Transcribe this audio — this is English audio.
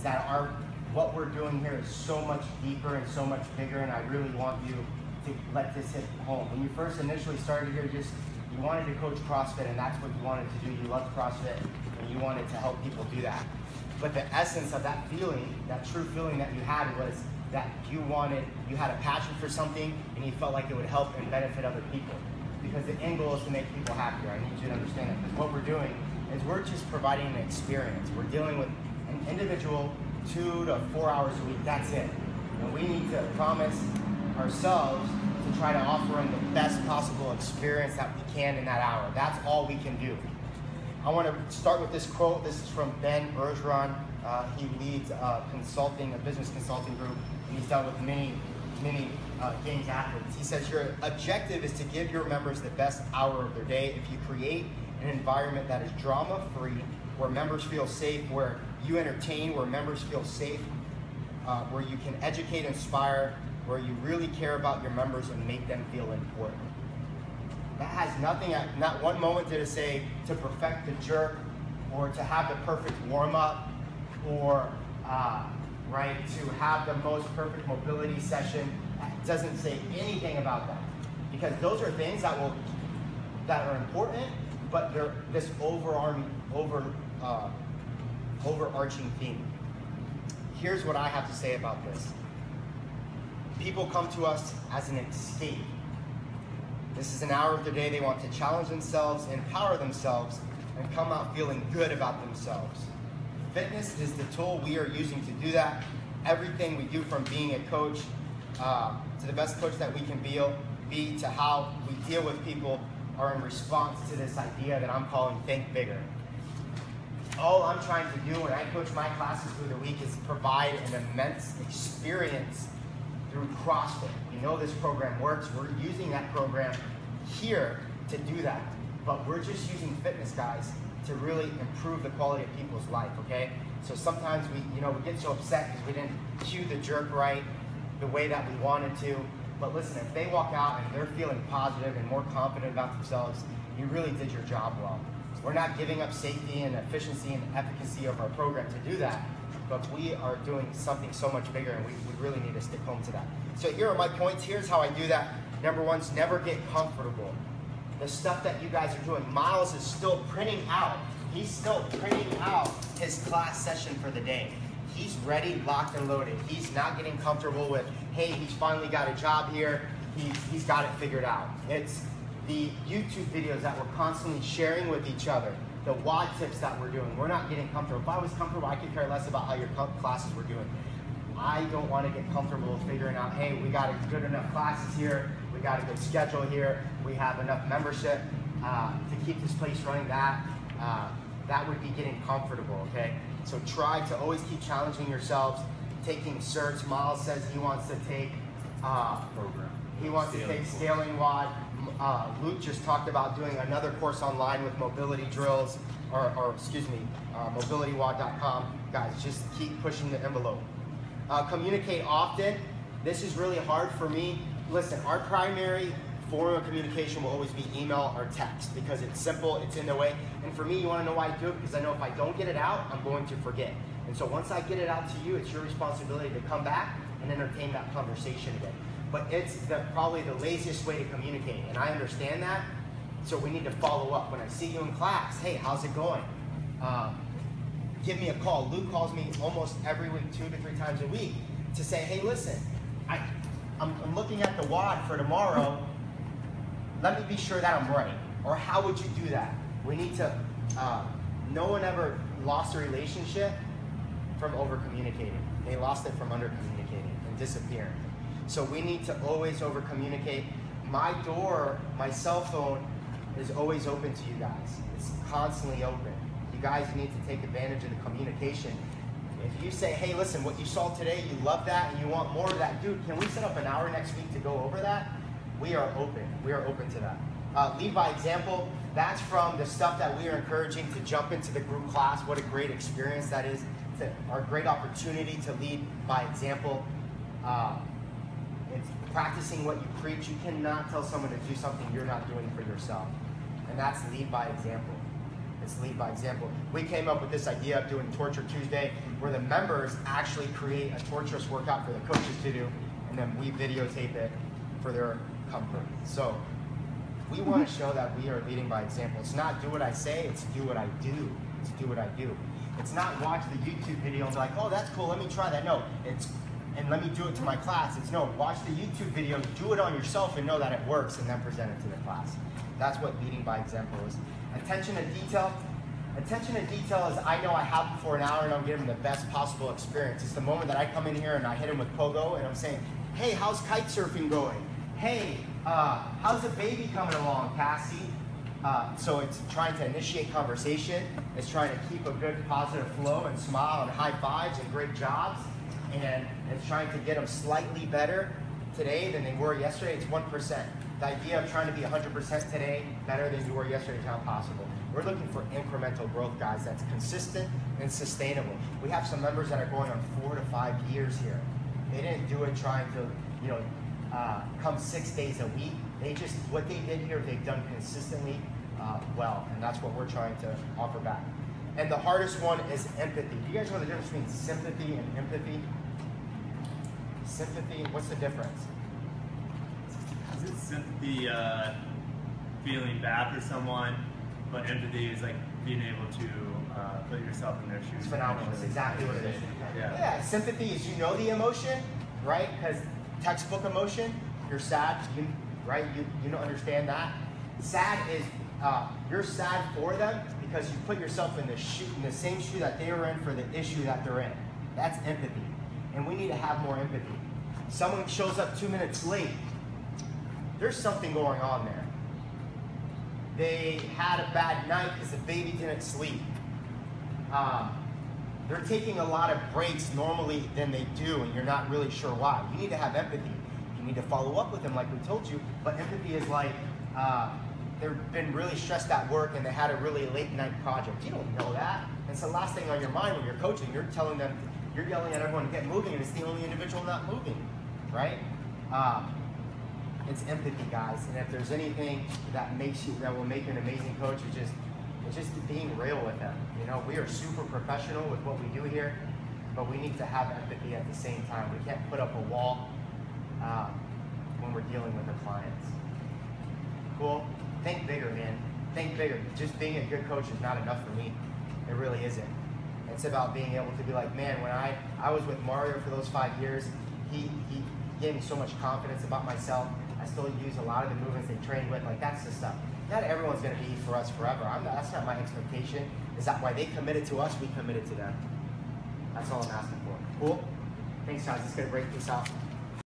that what we're doing here is so much deeper and so much bigger, and I really want you to let this hit home. When you first initially started here, you wanted to coach CrossFit, and that's what you wanted to do. You loved CrossFit, and you wanted to help people do that. But the essence of that feeling, that true feeling that you had, was that you had a passion for something, and you felt like it would help and benefit other people. Because the end goal is to make people happier. I need you to understand that. Because what we're doing is we're just providing an experience. We're dealing with an individual 2 to 4 hours a week. That's it. And we need to promise ourselves to try to offer them the best possible experience that we can in that hour. That's all we can do. I want to start with this quote. This is from Ben Bergeron. He leads a business consulting group, and he's dealt with many games athletes. He says, your objective is to give your members the best hour of their day. If you create an environment that is drama-free, where members feel safe, where you entertain, where members feel safe, where you can educate, inspire, where you really care about your members and make them feel important. That has nothing, not one moment did it say to perfect the jerk or to have the perfect warm-up or to have the most perfect mobility session. It doesn't say anything about that, because those are things that are important, but they're this overarching theme. Here's what I have to say about this. People come to us as an escape. This is an hour of their day they want to challenge themselves, empower themselves, and come out feeling good about themselves. Fitness is the tool we are using to do that. Everything we do, from being a coach to the best coach that we can be to how we deal with people, are in response to this idea that I'm calling think bigger. All I'm trying to do when I coach my classes through the week is provide an immense experience through CrossFit. We know this program works. We're using that program here to do that. But we're just using fitness, guys, to really improve the quality of people's life, okay? So sometimes we get so upset because we didn't cue the jerk right the way that we wanted to. But listen, if they walk out and they're feeling positive and more confident about themselves, you really did your job well. We're not giving up safety and efficiency and efficacy of our program to do that, but we are doing something so much bigger, and we really need to stick home to that. So here are my points. Here's how I do that. Number one is never get comfortable. The stuff that you guys are doing, Miles is still printing out. He's still printing out his class session for the day. He's ready, locked, and loaded. He's not getting comfortable with, hey, he's finally got a job here. He's got it figured out. It's the YouTube videos that we're constantly sharing with each other, the WOD tips that we're doing. We're not getting comfortable. If I was comfortable, I could care less about how your classes were doing. I don't want to get comfortable figuring out, hey, we got good enough classes here, we got a good schedule here, we have enough membership to keep this place running. That would be getting comfortable, okay? So try to always keep challenging yourselves, taking certs. Miles says he wants to take scaling WOD. Luke just talked about doing another course online with mobility drills, mobilitywod.com. Guys, just keep pushing the envelope. Communicate often. This is really hard for me. Listen, our primary form of communication will always be email or text, because it's simple, it's in the way. And for me, you want to know why I do it? Because I know if I don't get it out, I'm going to forget. And so once I get it out to you, it's your responsibility to come back and entertain that conversation again. But it's probably the laziest way to communicate, and I understand that. So we need to follow up. When I see you in class, hey, how's it going? Give me a call. Luke calls me almost every week, 2 to 3 times a week, to say, hey, listen, I'm looking at the WOD for tomorrow. Let me be sure that I'm right. Or how would you do that? We need to, no one ever lost a relationship from over-communicating. They lost it from under-communicating and disappearing. So we need to always over-communicate. My door, my cell phone is always open to you guys. It's constantly open. You guys need to take advantage of the communication. If you say, hey, listen, what you saw today, you love that and you want more of that, dude, can we set up an hour next week to go over that? We are open. We are open to that. Lead by example. That's from the stuff that we are encouraging to jump into the group class. What a great experience that is. It's our great opportunity to lead by example. It's practicing what you preach. You cannot tell someone to do something you're not doing for yourself. And that's lead by example. It's lead by example. We came up with this idea of doing Torture Tuesday, where the members actually create a torturous workout for the coaches to do, and then we videotape it for their comfort. So we want to show that we are leading by example. It's not do what I say, it's do what I do. It's do what I do. It's not watch the YouTube video and be like, oh, that's cool, let me try that. No, it's, and let me do it to my class. It's no, watch the YouTube video, do it on yourself and know that it works, and then present it to the class. That's what leading by example is. Attention to detail. Attention to detail is I know I have them for an hour and I'm giving them the best possible experience. It's the moment that I come in here and I hit them with pogo and I'm saying, hey, how's kite surfing going? Hey, how's the baby coming along, Cassie? So it's trying to initiate conversation. It's trying to keep a good positive flow and smile and high fives and great jobs. And it's trying to get them slightly better today than they were yesterday. It's 1%. The idea of trying to be 100% today, better than you were yesterday, is not possible. We're looking for incremental growth, guys, that's consistent and sustainable. We have some members that are going on 4 to 5 years here. They didn't do it trying to, come 6 days a week. They just, what they did here, they've done consistently well, and that's what we're trying to offer back. And the hardest one is empathy. Do you guys know the difference between sympathy and empathy? Sympathy, what's the difference? Isn't sympathy feeling bad for someone, but empathy is like being able to put yourself in their shoes? It's phenomenal. It's exactly what it is. Yeah. Sympathy is you know the emotion, right? Because textbook emotion, you're sad, right? You don't understand that. Sad is you're sad for them because you put yourself in the same shoe that they were in for the issue that they're in. That's empathy, and we need to have more empathy. Someone shows up 2 minutes late. There's something going on there. They had a bad night because the baby didn't sleep. They're taking a lot of breaks normally than they do, and you're not really sure why. You need to have empathy. You need to follow up with them like we told you, but empathy is like, they've been really stressed at work and they had a really late night project. You don't know that. It's the last thing on your mind when you're coaching. You're telling them, you're yelling at everyone to get moving, and it's the only individual not moving, right? It's empathy, guys, and if there's anything that will make you an amazing coach, it's just being real with them. We are super professional with what we do here, but we need to have empathy at the same time. We can't put up a wall when we're dealing with our clients. Cool? Think bigger, man. Think bigger. Just being a good coach is not enough for me. It really isn't. It's about being able to be like, man, when I was with Mario for those 5 years, he gave me so much confidence about myself. I still use a lot of the movements they trained with. Like, that's the stuff. Not everyone's going to be for us forever. That's not my expectation. Is that why they committed to us, we committed to them. That's all I'm asking for. Cool? Thanks, guys. Let's get a break. Peace out.